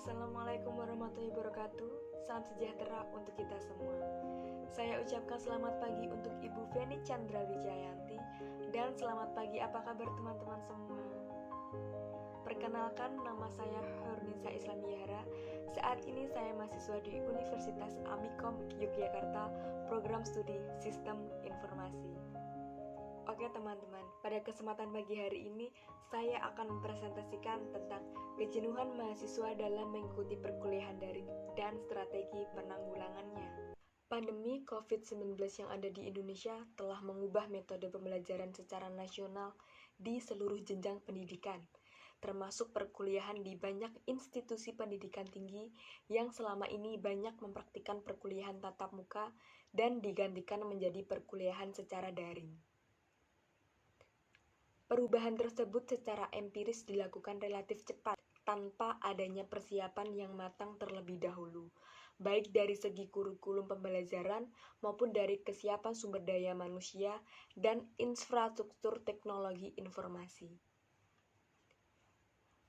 Assalamualaikum warahmatullahi wabarakatuh. Salam sejahtera untuk kita semua. Saya ucapkan selamat pagi untuk Ibu Feni Chandra Wijayanti. Dan selamat pagi, apa kabar teman-teman semua? Perkenalkan, nama saya Hurnisa Islamiyahra. Saat ini saya mahasiswa di Universitas Amikom Yogyakarta, Program Studi Sistem Informasi. Oke teman-teman, pada kesempatan pagi hari ini saya akan mempresentasikan tentang kejenuhan mahasiswa dalam mengikuti perkuliahan daring dan strategi penanggulangannya. Pandemi COVID-19 yang ada di Indonesia telah mengubah metode pembelajaran secara nasional di seluruh jenjang pendidikan, termasuk perkuliahan di banyak institusi pendidikan tinggi yang selama ini banyak mempraktikkan perkuliahan tatap muka dan digantikan menjadi perkuliahan secara daring. Perubahan tersebut secara empiris dilakukan relatif cepat, tanpa adanya persiapan yang matang terlebih dahulu, baik dari segi kurikulum pembelajaran maupun dari kesiapan sumber daya manusia dan infrastruktur teknologi informasi.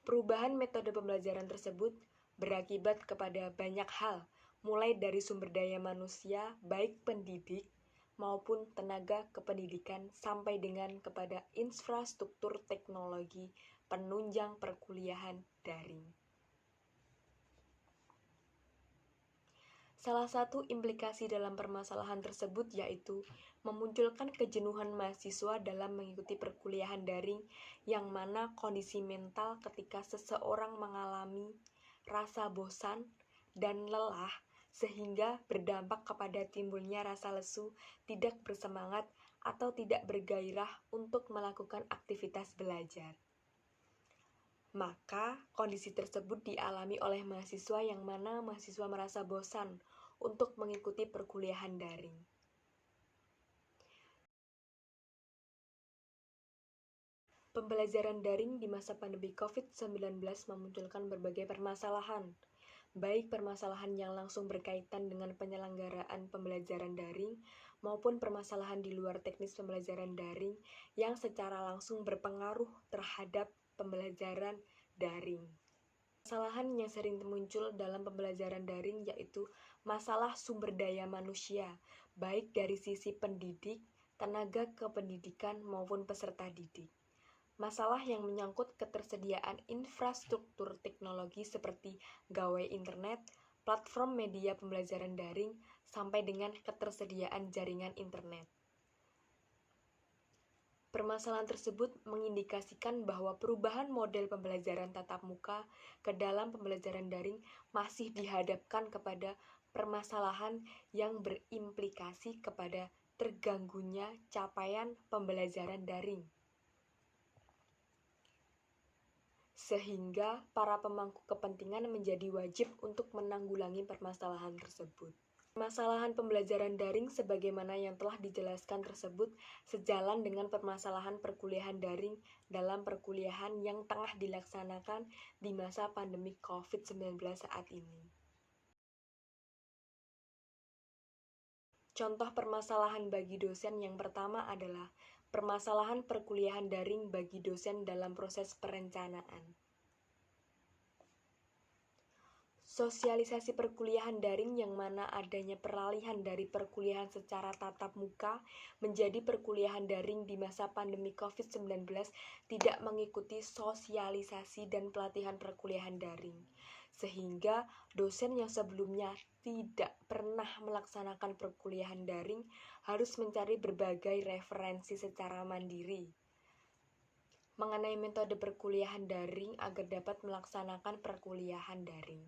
Perubahan metode pembelajaran tersebut berakibat kepada banyak hal, mulai dari sumber daya manusia, baik pendidik, maupun tenaga kependidikan sampai dengan kepada infrastruktur teknologi penunjang perkuliahan daring. Salah satu implikasi dalam permasalahan tersebut yaitu memunculkan kejenuhan mahasiswa dalam mengikuti perkuliahan daring yang mana kondisi mental ketika seseorang mengalami rasa bosan dan lelah sehingga berdampak kepada timbulnya rasa lesu, tidak bersemangat, atau tidak bergairah untuk melakukan aktivitas belajar. Maka, kondisi tersebut dialami oleh mahasiswa yang mana mahasiswa merasa bosan untuk mengikuti perkuliahan daring. Pembelajaran daring di masa pandemi COVID-19 memunculkan berbagai permasalahan, baik permasalahan yang langsung berkaitan dengan penyelenggaraan pembelajaran daring maupun permasalahan di luar teknis pembelajaran daring yang secara langsung berpengaruh terhadap pembelajaran daring. Permasalahan yang sering muncul dalam pembelajaran daring yaitu masalah sumber daya manusia, baik dari sisi pendidik, tenaga kependidikan maupun peserta didik. Masalah yang menyangkut ketersediaan infrastruktur teknologi seperti gawai internet, platform media pembelajaran daring, sampai dengan ketersediaan jaringan internet. Permasalahan tersebut mengindikasikan bahwa perubahan model pembelajaran tatap muka ke dalam pembelajaran daring masih dihadapkan kepada permasalahan yang berimplikasi kepada terganggunya capaian pembelajaran daring. Sehingga para pemangku kepentingan menjadi wajib untuk menanggulangi permasalahan tersebut. Permasalahan pembelajaran daring sebagaimana yang telah dijelaskan tersebut sejalan dengan permasalahan perkuliahan daring dalam perkuliahan yang tengah dilaksanakan di masa pandemi COVID-19 saat ini. Contoh permasalahan bagi dosen yang pertama adalah permasalahan perkuliahan daring bagi dosen dalam proses perencanaan. Sosialisasi perkuliahan daring yang mana adanya peralihan dari perkuliahan secara tatap muka menjadi perkuliahan daring di masa pandemi COVID-19 tidak mengikuti sosialisasi dan pelatihan perkuliahan daring. Sehingga dosen yang sebelumnya tidak pernah melaksanakan perkuliahan daring harus mencari berbagai referensi secara mandiri mengenai metode perkuliahan daring agar dapat melaksanakan perkuliahan daring.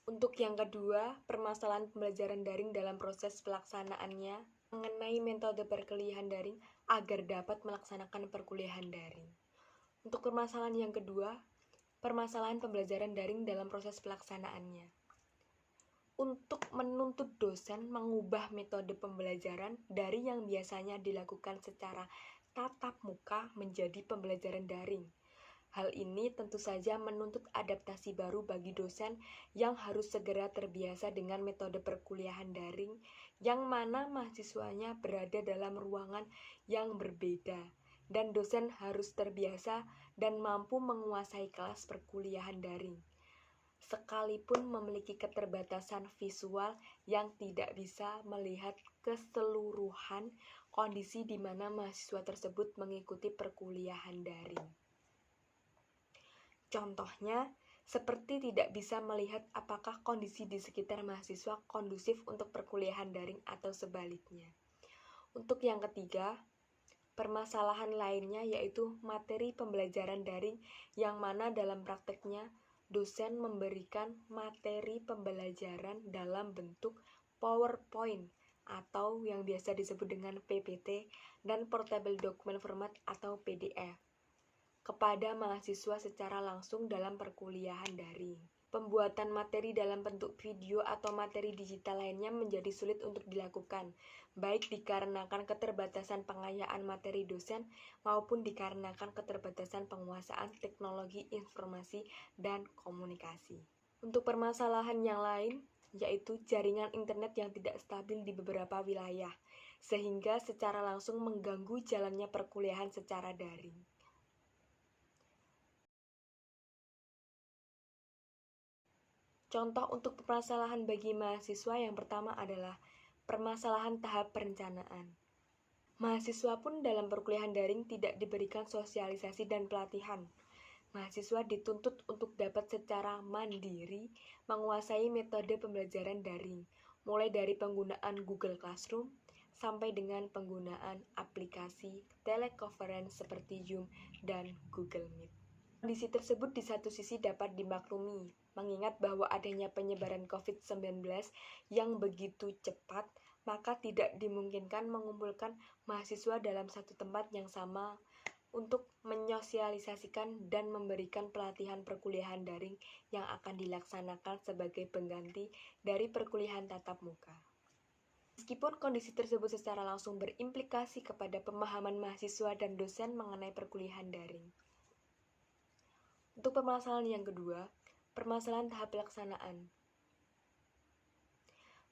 Untuk yang kedua, permasalahan pembelajaran daring dalam proses pelaksanaannya mengenai metode perkuliahan daring agar dapat melaksanakan perkuliahan daring. Untuk permasalahan yang kedua, permasalahan pembelajaran daring dalam proses pelaksanaannya. Untuk menuntut dosen mengubah metode pembelajaran dari yang biasanya dilakukan secara tatap muka menjadi pembelajaran daring. Hal ini tentu saja menuntut adaptasi baru bagi dosen yang harus segera terbiasa dengan metode perkuliahan daring yang mana mahasiswanya berada dalam ruangan yang berbeda dan dosen harus terbiasa dan mampu menguasai kelas perkuliahan daring. sekalipun memiliki keterbatasan visual yang tidak bisa melihat keseluruhan kondisi di mana mahasiswa tersebut mengikuti perkuliahan daring. Contohnya, seperti tidak bisa melihat apakah kondisi di sekitar mahasiswa kondusif untuk perkuliahan daring atau sebaliknya. Untuk yang ketiga, permasalahan lainnya yaitu materi pembelajaran daring yang mana dalam prakteknya dosen memberikan materi pembelajaran dalam bentuk PowerPoint atau yang biasa disebut dengan PPT dan Portable Document Format atau PDF kepada mahasiswa secara langsung dalam perkuliahan daring. Pembuatan materi dalam bentuk video atau materi digital lainnya menjadi sulit untuk dilakukan, baik dikarenakan keterbatasan pengayaan materi dosen maupun dikarenakan keterbatasan penguasaan teknologi informasi dan komunikasi. Untuk permasalahan yang lain, yaitu jaringan internet yang tidak stabil di beberapa wilayah, sehingga secara langsung mengganggu jalannya perkuliahan secara daring. Contoh untuk permasalahan bagi mahasiswa yang pertama adalah permasalahan tahap perencanaan. Mahasiswa pun dalam perkuliahan daring tidak diberikan sosialisasi dan pelatihan. Mahasiswa dituntut untuk dapat secara mandiri menguasai metode pembelajaran daring, mulai dari penggunaan Google Classroom sampai dengan penggunaan aplikasi teleconference seperti Zoom dan Google Meet. Kondisi tersebut di satu sisi dapat dimaklumi, mengingat bahwa adanya penyebaran COVID-19 yang begitu cepat, maka tidak dimungkinkan mengumpulkan mahasiswa dalam satu tempat yang sama untuk menyosialisasikan dan memberikan pelatihan perkuliahan daring yang akan dilaksanakan sebagai pengganti dari perkuliahan tatap muka. Meskipun kondisi tersebut secara langsung berimplikasi kepada pemahaman mahasiswa dan dosen mengenai perkuliahan daring. Untuk permasalahan yang kedua, permasalahan tahap pelaksanaan.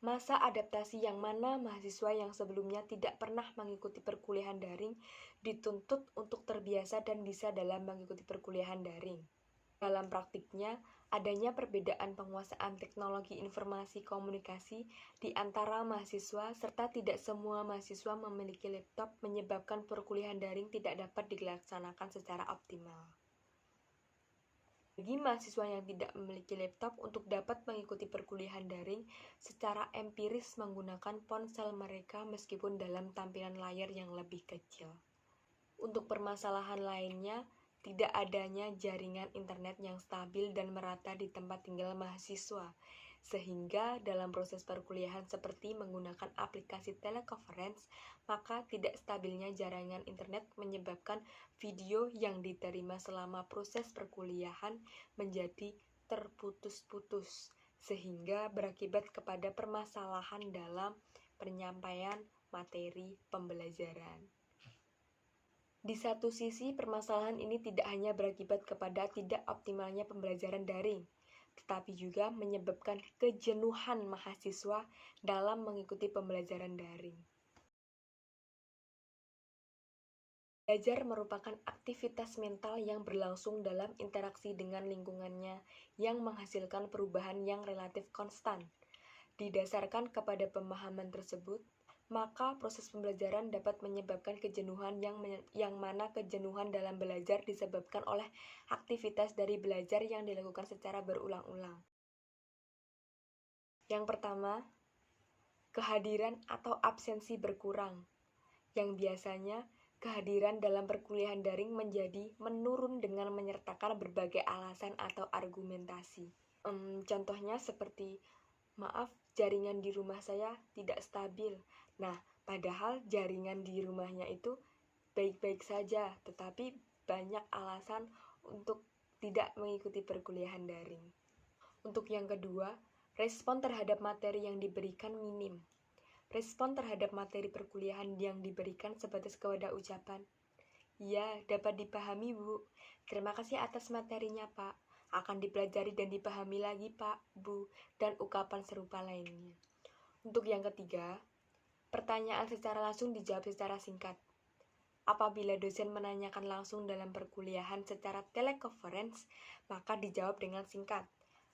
Masa adaptasi yang mana mahasiswa yang sebelumnya tidak pernah mengikuti perkuliahan daring dituntut untuk terbiasa dan bisa dalam mengikuti perkuliahan daring. Dalam praktiknya, adanya perbedaan penguasaan teknologi informasi komunikasi di antara mahasiswa serta tidak semua mahasiswa memiliki laptop menyebabkan perkuliahan daring tidak dapat dilaksanakan secara optimal. Bagi mahasiswa yang tidak memiliki laptop untuk dapat mengikuti perkuliahan daring secara empiris menggunakan ponsel mereka meskipun dalam tampilan layar yang lebih kecil. Untuk permasalahan lainnya, tidak adanya jaringan internet yang stabil dan merata di tempat tinggal mahasiswa, sehingga dalam proses perkuliahan seperti menggunakan aplikasi teleconference, maka tidak stabilnya jaringan internet menyebabkan video yang diterima selama proses perkuliahan menjadi terputus-putus, sehingga berakibat kepada permasalahan dalam penyampaian materi pembelajaran. Di satu sisi, permasalahan ini tidak hanya berakibat kepada tidak optimalnya pembelajaran daring, tetapi juga menyebabkan kejenuhan mahasiswa dalam mengikuti pembelajaran daring. Belajar merupakan aktivitas mental yang berlangsung dalam interaksi dengan lingkungannya yang menghasilkan perubahan yang relatif konstan. Didasarkan kepada pemahaman tersebut, maka proses pembelajaran dapat menyebabkan kejenuhan yang mana kejenuhan dalam belajar disebabkan oleh aktivitas dari belajar yang dilakukan secara berulang-ulang. Yang pertama, kehadiran atau absensi berkurang, yang biasanya kehadiran dalam perkuliahan daring menjadi menurun dengan menyertakan berbagai alasan atau argumentasi. Contohnya seperti, maaf, jaringan di rumah saya tidak stabil. Nah, padahal jaringan di rumahnya itu baik-baik saja, tetapi banyak alasan untuk tidak mengikuti perkuliahan daring. Untuk yang kedua, respon terhadap materi yang diberikan minim. Respon terhadap materi perkuliahan yang diberikan sebatas kewadah ucapan, "Ya, dapat dipahami, Bu. Terima kasih atas materinya, Pak. Akan dipelajari dan dipahami lagi, Pak, Bu," dan ungkapan serupa lainnya. Untuk yang ketiga, pertanyaan secara langsung dijawab secara singkat. Apabila dosen menanyakan langsung dalam perkuliahan secara teleconference, maka dijawab dengan singkat.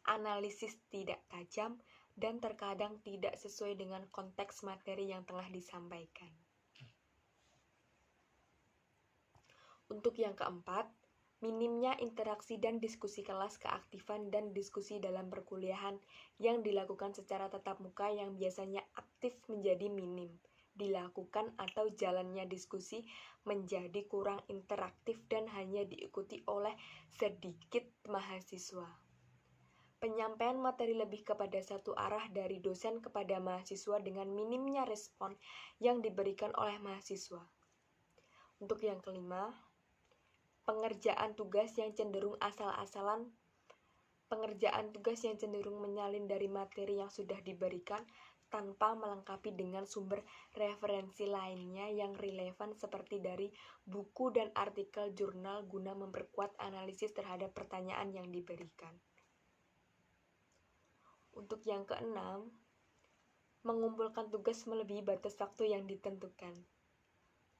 analisis tidak tajam, dan terkadang tidak sesuai dengan konteks materi yang tengah disampaikan. Untuk yang keempat, minimnya interaksi dan diskusi kelas, keaktifan dan diskusi dalam perkuliahan yang dilakukan secara tatap muka yang biasanya aktif menjadi minim dilakukan atau jalannya diskusi menjadi kurang interaktif dan hanya diikuti oleh sedikit mahasiswa. Penyampaian materi lebih kepada satu arah dari dosen kepada mahasiswa dengan minimnya respon yang diberikan oleh mahasiswa. Untuk yang kelima, pengerjaan tugas yang cenderung asal-asalan, pengerjaan tugas yang cenderung menyalin dari materi yang sudah diberikan tanpa melengkapi dengan sumber referensi lainnya yang relevan seperti dari buku dan artikel jurnal guna memperkuat analisis terhadap pertanyaan yang diberikan. Untuk yang keenam, mengumpulkan tugas melebihi batas waktu yang ditentukan.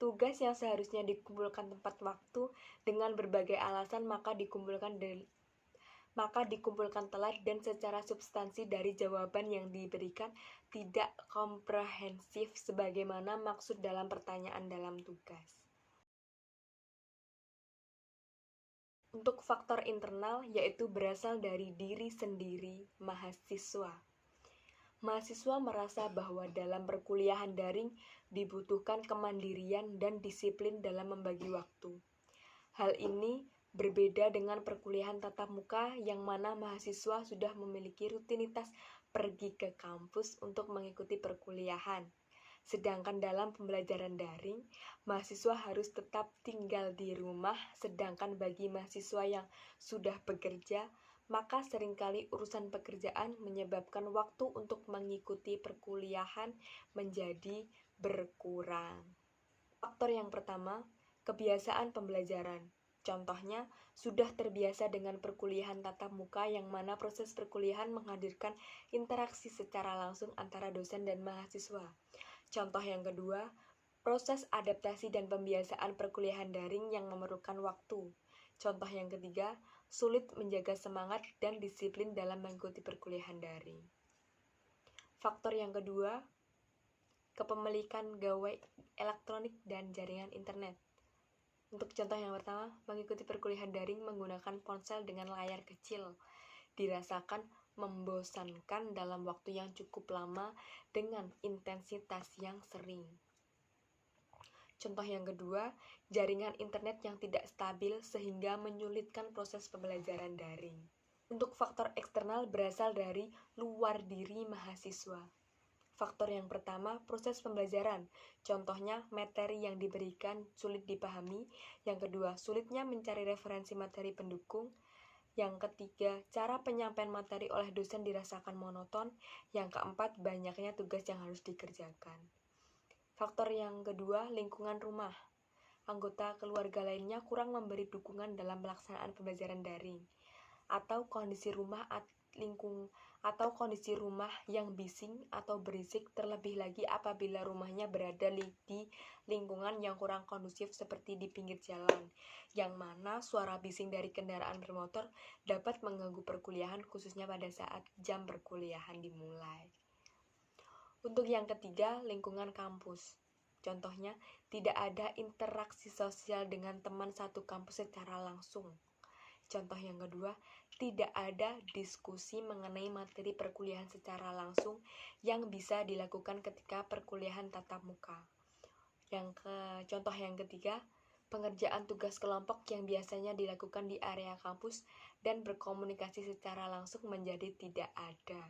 Tugas yang seharusnya dikumpulkan tepat waktu dengan berbagai alasan maka dikumpulkan telat dan secara substansi dari jawaban yang diberikan tidak komprehensif sebagaimana maksud dalam pertanyaan dalam tugas. Untuk faktor internal, yaitu berasal dari diri sendiri mahasiswa. Mahasiswa merasa bahwa dalam perkuliahan daring dibutuhkan kemandirian dan disiplin dalam membagi waktu. Hal ini berbeda dengan perkuliahan tatap muka yang mana mahasiswa sudah memiliki rutinitas pergi ke kampus untuk mengikuti perkuliahan. Sedangkan dalam pembelajaran daring, mahasiswa harus tetap tinggal di rumah, sedangkan bagi mahasiswa yang sudah bekerja, maka seringkali urusan pekerjaan menyebabkan waktu untuk mengikuti perkuliahan menjadi berkurang. Faktor yang pertama, kebiasaan pembelajaran. Contohnya, sudah terbiasa dengan perkuliahan tatap muka yang mana proses perkuliahan menghadirkan interaksi secara langsung antara dosen dan mahasiswa. Contoh yang kedua, proses adaptasi dan pembiasaan perkuliahan daring yang memerlukan waktu. Contoh yang ketiga, sulit menjaga semangat dan disiplin dalam mengikuti perkuliahan daring. Faktor yang kedua, kepemilikan gawai elektronik dan jaringan internet. Untuk contoh yang pertama, mengikuti perkuliahan daring menggunakan ponsel dengan layar kecil dirasakan membosankan dalam waktu yang cukup lama dengan intensitas yang sering. Contoh yang kedua, jaringan internet yang tidak stabil sehingga menyulitkan proses pembelajaran daring. Untuk faktor eksternal berasal dari luar diri mahasiswa. Faktor yang pertama, proses pembelajaran. Contohnya, materi yang diberikan sulit dipahami. Yang kedua, sulitnya mencari referensi materi pendukung. Yang ketiga, cara penyampaian materi oleh dosen dirasakan monoton. Yang keempat, banyaknya tugas yang harus dikerjakan. Faktor yang kedua, lingkungan rumah. Anggota keluarga lainnya kurang memberi dukungan dalam pelaksanaan pembelajaran daring. Atau kondisi rumah yang bising atau berisik, terlebih lagi apabila rumahnya berada di lingkungan yang kurang kondusif seperti di pinggir jalan, yang mana suara bising dari kendaraan bermotor dapat mengganggu perkuliahan khususnya pada saat jam perkuliahan dimulai. Untuk yang ketiga, lingkungan kampus. Contohnya, tidak ada interaksi sosial dengan teman satu kampus secara langsung. Contoh yang kedua, tidak ada diskusi mengenai materi perkuliahan secara langsung yang bisa dilakukan ketika perkuliahan tatap muka. Contoh yang ketiga, pengerjaan tugas kelompok yang biasanya dilakukan di area kampus dan berkomunikasi secara langsung menjadi tidak ada,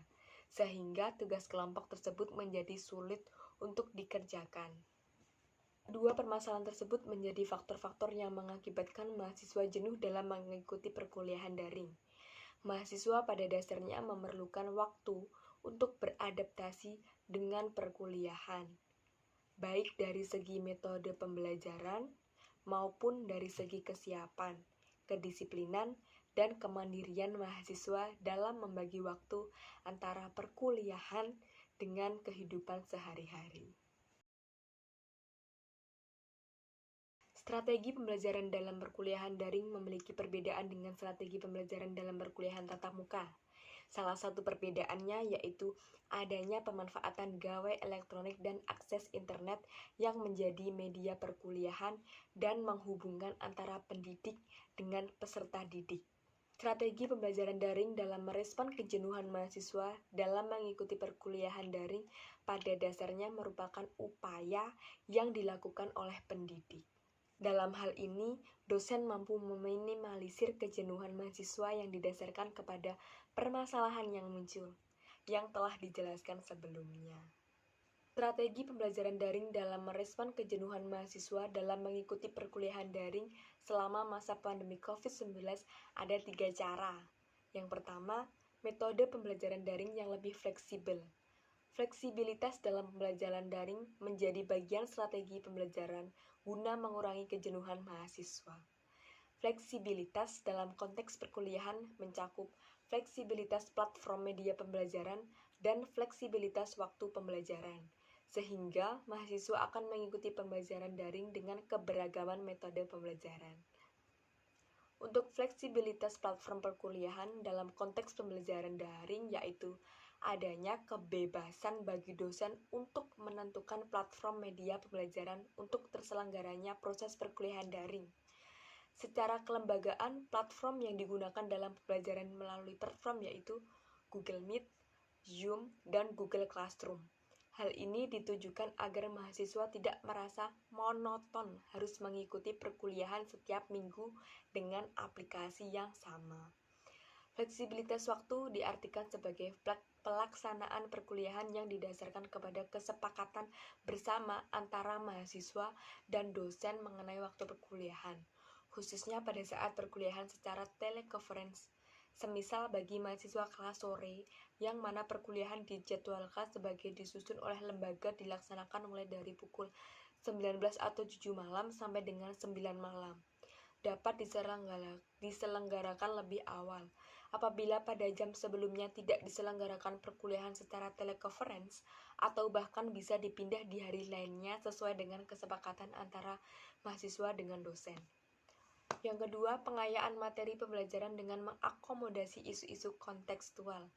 sehingga tugas kelompok tersebut menjadi sulit untuk dikerjakan. Dua permasalahan tersebut menjadi faktor-faktor yang mengakibatkan mahasiswa jenuh dalam mengikuti perkuliahan daring. Mahasiswa pada dasarnya memerlukan waktu untuk beradaptasi dengan perkuliahan, baik dari segi metode pembelajaran maupun dari segi kesiapan, kedisiplinan, dan kemandirian mahasiswa dalam membagi waktu antara perkuliahan dengan kehidupan sehari-hari. Strategi pembelajaran dalam perkuliahan daring memiliki perbedaan dengan strategi pembelajaran dalam perkuliahan tatap muka. Salah satu perbedaannya yaitu adanya pemanfaatan gawai elektronik dan akses internet yang menjadi media perkuliahan dan menghubungkan antara pendidik dengan peserta didik. Strategi pembelajaran daring dalam merespon kejenuhan mahasiswa dalam mengikuti perkuliahan daring pada dasarnya merupakan upaya yang dilakukan oleh pendidik. Dalam hal ini, dosen mampu meminimalisir kejenuhan mahasiswa yang didasarkan kepada permasalahan yang muncul, yang telah dijelaskan sebelumnya. Strategi pembelajaran daring dalam merespon kejenuhan mahasiswa dalam mengikuti perkuliahan daring selama masa pandemi COVID-19 ada 3 cara. Yang pertama, metode pembelajaran daring yang lebih fleksibel. Fleksibilitas dalam pembelajaran daring menjadi bagian strategi pembelajaran guna mengurangi kejenuhan mahasiswa. Fleksibilitas dalam konteks perkuliahan mencakup fleksibilitas platform media pembelajaran dan fleksibilitas waktu pembelajaran, sehingga mahasiswa akan mengikuti pembelajaran daring dengan keberagaman metode pembelajaran. Untuk fleksibilitas platform perkuliahan dalam konteks pembelajaran daring yaitu adanya kebebasan bagi dosen untuk menentukan platform media pembelajaran untuk terselenggaranya proses perkuliahan daring. Secara kelembagaan, platform yang digunakan dalam pembelajaran melalui platform yaitu Google Meet, Zoom, dan Google Classroom. Hal ini ditujukan agar mahasiswa tidak merasa monoton harus mengikuti perkuliahan setiap minggu dengan aplikasi yang sama. Fleksibilitas waktu diartikan sebagai pelaksanaan perkuliahan yang didasarkan kepada kesepakatan bersama antara mahasiswa dan dosen mengenai waktu perkuliahan, khususnya pada saat perkuliahan secara telekonferensi. Semisal bagi mahasiswa kelas sore, yang mana perkuliahan dijadwalkan sebagai disusun oleh lembaga dilaksanakan mulai dari pukul 19 atau 7 malam sampai dengan 9 malam. Dapat diselenggarakan lebih awal. Apabila pada jam sebelumnya tidak diselenggarakan perkuliahan secara telekonferensi, atau bahkan bisa dipindah di hari lainnya sesuai dengan kesepakatan antara mahasiswa dengan dosen. Yang kedua, pengayaan materi pembelajaran dengan mengakomodasi isu-isu kontekstual.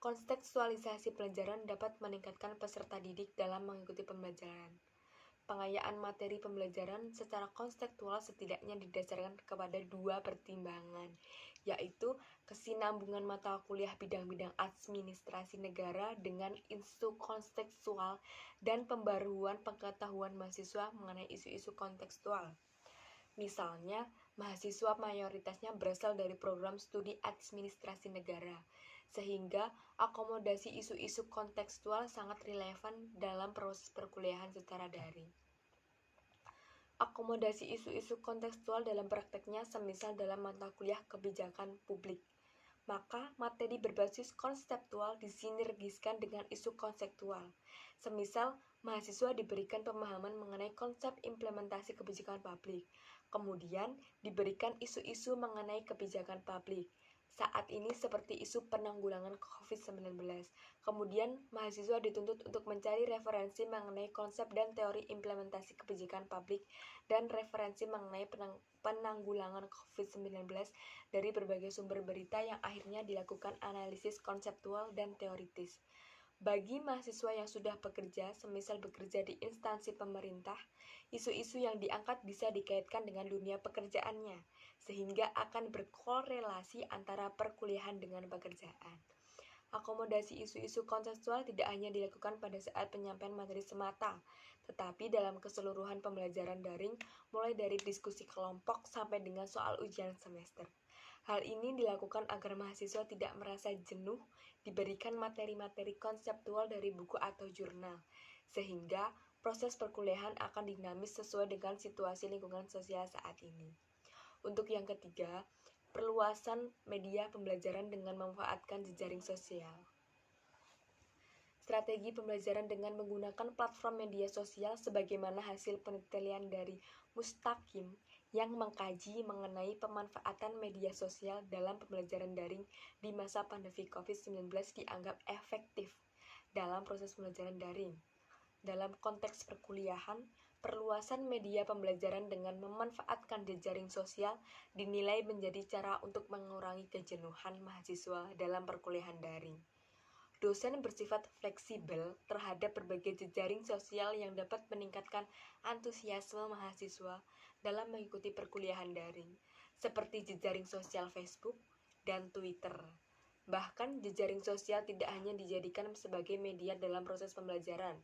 Kontekstualisasi pelajaran dapat meningkatkan peserta didik dalam mengikuti pembelajaran. Pengayaan materi pembelajaran secara kontekstual setidaknya didasarkan kepada 2 pertimbangan, yaitu kesinambungan mata kuliah bidang-bidang administrasi negara dengan isu kontekstual dan pembaruan pengetahuan mahasiswa mengenai isu-isu kontekstual. Misalnya, mahasiswa mayoritasnya berasal dari program studi administrasi negara, sehingga akomodasi isu-isu kontekstual sangat relevan dalam proses perkuliahan secara daring. Akomodasi isu-isu kontekstual dalam prakteknya semisal dalam mata kuliah kebijakan publik. Maka materi berbasis konseptual disinergiskan dengan isu konseptual. Semisal, mahasiswa diberikan pemahaman mengenai konsep implementasi kebijakan publik. Kemudian, diberikan isu-isu mengenai kebijakan publik. Saat ini seperti isu penanggulangan COVID-19. Kemudian, mahasiswa dituntut untuk mencari referensi mengenai konsep dan teori implementasi kebijakan publik dan referensi mengenai penanggulangan COVID-19 dari berbagai sumber berita yang akhirnya dilakukan analisis konseptual dan teoritis. Bagi mahasiswa yang sudah bekerja, semisal bekerja di instansi pemerintah, isu-isu yang diangkat bisa dikaitkan dengan dunia pekerjaannya, sehingga akan berkorelasi antara perkuliahan dengan pekerjaan. Akomodasi isu-isu kontekstual tidak hanya dilakukan pada saat penyampaian materi semata, tetapi dalam keseluruhan pembelajaran daring, mulai dari diskusi kelompok sampai dengan soal ujian semester. Hal ini dilakukan agar mahasiswa tidak merasa jenuh diberikan materi-materi konseptual dari buku atau jurnal, sehingga proses perkuliahan akan dinamis sesuai dengan situasi lingkungan sosial saat ini. Untuk yang ketiga, perluasan media pembelajaran dengan memanfaatkan jejaring sosial. Strategi pembelajaran dengan menggunakan platform media sosial sebagaimana hasil penelitian dari Mustaqim yang mengkaji mengenai pemanfaatan media sosial dalam pembelajaran daring di masa pandemi COVID-19 dianggap efektif dalam proses pembelajaran daring. Dalam konteks perkuliahan, Perluasan media pembelajaran dengan memanfaatkan jejaring sosial dinilai menjadi cara untuk mengurangi kejenuhan mahasiswa dalam perkuliahan daring. Dosen bersifat fleksibel terhadap berbagai jejaring sosial yang dapat meningkatkan antusiasme mahasiswa dalam mengikuti perkuliahan daring, seperti jejaring sosial Facebook dan Twitter. Bahkan, jejaring sosial tidak hanya dijadikan sebagai media dalam proses pembelajaran,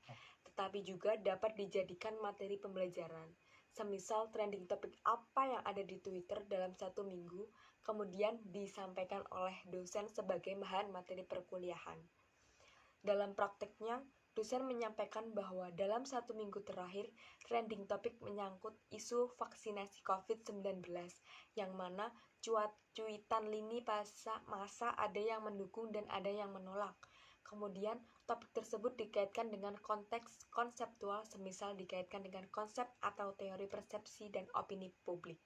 tetapi juga dapat dijadikan materi pembelajaran. Semisal trending topik apa yang ada di Twitter dalam satu minggu, kemudian disampaikan oleh dosen sebagai bahan materi perkuliahan. Dalam prakteknya, dosen menyampaikan bahwa dalam satu minggu terakhir, trending topik menyangkut isu vaksinasi COVID-19, yang mana cuitan lini masa ada yang mendukung dan ada yang menolak. Kemudian, topik tersebut dikaitkan dengan konteks konseptual, semisal dikaitkan dengan konsep atau teori persepsi dan opini publik.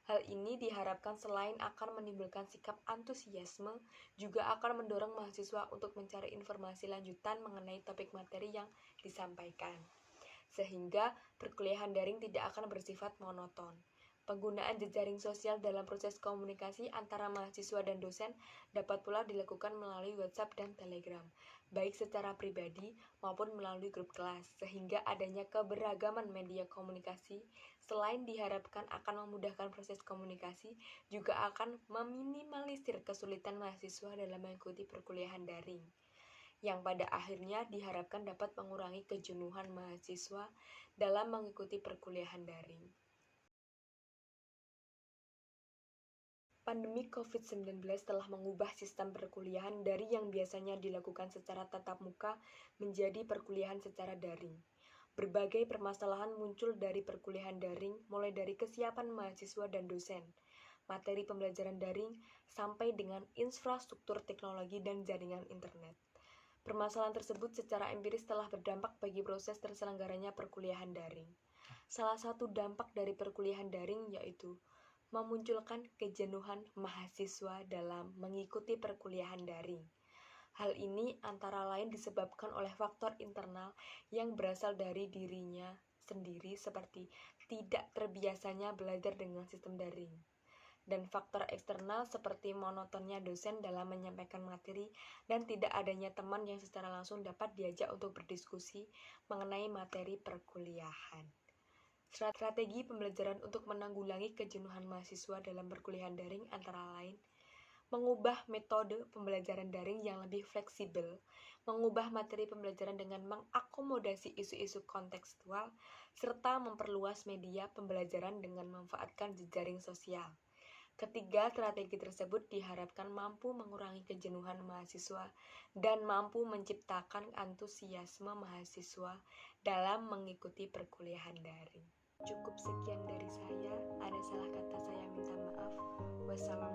Hal ini diharapkan selain akan menimbulkan sikap antusiasme, juga akan mendorong mahasiswa untuk mencari informasi lanjutan mengenai topik materi yang disampaikan. Sehingga perkuliahan daring tidak akan bersifat monoton. Penggunaan jejaring sosial dalam proses komunikasi antara mahasiswa dan dosen dapat pula dilakukan melalui WhatsApp dan Telegram, baik secara pribadi maupun melalui grup kelas, sehingga adanya keberagaman media komunikasi selain diharapkan akan memudahkan proses komunikasi, juga akan meminimalisir kesulitan mahasiswa dalam mengikuti perkuliahan daring, yang pada akhirnya diharapkan dapat mengurangi kejenuhan mahasiswa dalam mengikuti perkuliahan daring. Pandemi COVID-19 telah mengubah sistem perkuliahan dari yang biasanya dilakukan secara tatap muka menjadi perkuliahan secara daring. Berbagai permasalahan muncul dari perkuliahan daring, mulai dari kesiapan mahasiswa dan dosen, materi pembelajaran daring, sampai dengan infrastruktur teknologi dan jaringan internet. Permasalahan tersebut secara empiris telah berdampak bagi proses terselenggaranya perkuliahan daring. Salah satu dampak dari perkuliahan daring yaitu memunculkan kejenuhan mahasiswa dalam mengikuti perkuliahan daring. Hal ini antara lain disebabkan oleh faktor internal yang berasal dari dirinya sendiri, seperti tidak terbiasanya belajar dengan sistem daring, dan faktor eksternal seperti monotonnya dosen dalam menyampaikan materi dan tidak adanya teman yang secara langsung dapat diajak untuk berdiskusi mengenai materi perkuliahan. Strategi pembelajaran untuk menanggulangi kejenuhan mahasiswa dalam perkuliahan daring antara lain mengubah metode pembelajaran daring yang lebih fleksibel, mengubah materi pembelajaran dengan mengakomodasi isu-isu kontekstual, serta memperluas media pembelajaran dengan memanfaatkan jejaring sosial. Ketiga strategi tersebut diharapkan mampu mengurangi kejenuhan mahasiswa dan mampu menciptakan antusiasme mahasiswa dalam mengikuti perkuliahan daring. Cukup sekian dari saya. Ada salah kata saya minta maaf. Wassalamualaikum.